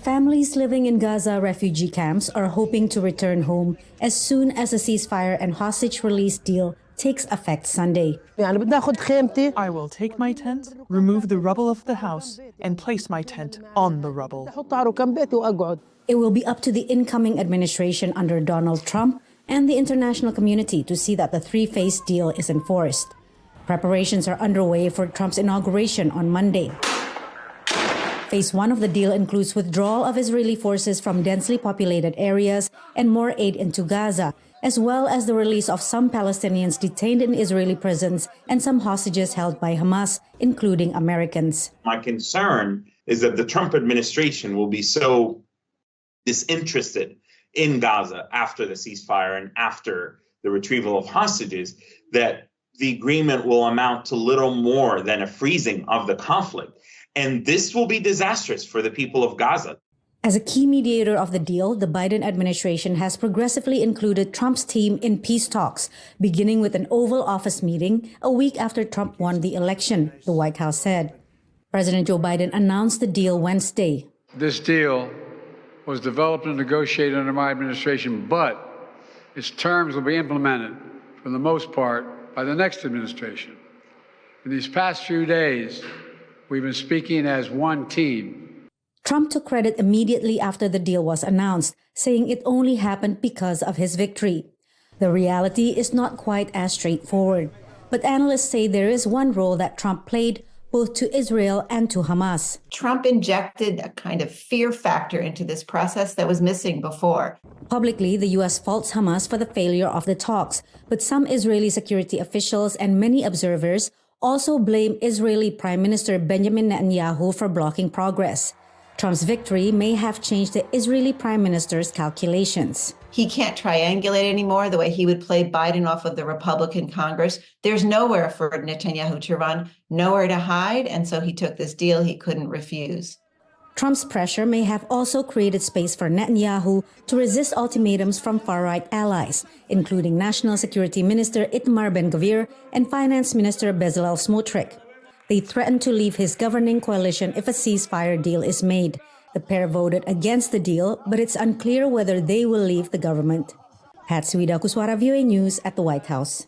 Families living in Gaza refugee camps are hoping to return home as soon as a ceasefire and hostage release deal takes effect Sunday. I will take my tent, remove the rubble of the house, and place my tent on the rubble. It will be up to the incoming administration under Donald Trump and the international community to see that the three-phase deal is enforced. Preparations are underway for Trump's inauguration on Monday. Phase 1 of the deal includes withdrawal of Israeli forces from densely populated areas and more aid into Gaza, as well as the release of some Palestinians detained in Israeli prisons and some hostages held by Hamas, including Americans. My concern is that the Trump administration will be so disinterested in Gaza after the ceasefire and after the retrieval of hostages that the agreement will amount to little more than a freezing of the conflict. And this will be disastrous for the people of Gaza. As a key mediator of the deal, the Biden administration has progressively included Trump's team in peace talks, beginning with an Oval Office meeting a week after Trump won the election, the White House said. President Joe Biden announced the deal Wednesday. This deal was developed and negotiated under my administration, but its terms will be implemented, for the most part, by the next administration. In these past few days, we've been speaking as one team. Trump took credit immediately after the deal was announced, saying it only happened because of his victory. The reality is not quite as straightforward, but analysts say there is one role that Trump played both to Israel and to Hamas. Trump injected a kind of fear factor into this process that was missing before. Publicly, the U.S. faults Hamas for the failure of the talks, but some Israeli security officials and many observers also blame Israeli Prime Minister Benjamin Netanyahu for blocking progress. Trump's victory may have changed the Israeli Prime Minister's calculations. He can't triangulate anymore the way he would play Biden off of the Republican Congress. There's nowhere for Netanyahu to run, nowhere to hide, and so he took this deal he couldn't refuse. Trump's pressure may have also created space for Netanyahu to resist ultimatums from far-right allies, including National Security Minister Itamar Ben-Gvir and Finance Minister Bezalel Smotrich. They threatened to leave his governing coalition if a ceasefire deal is made. The pair voted against the deal, but it's unclear whether they will leave the government. Patsy Widakuswara, VOA News at the White House.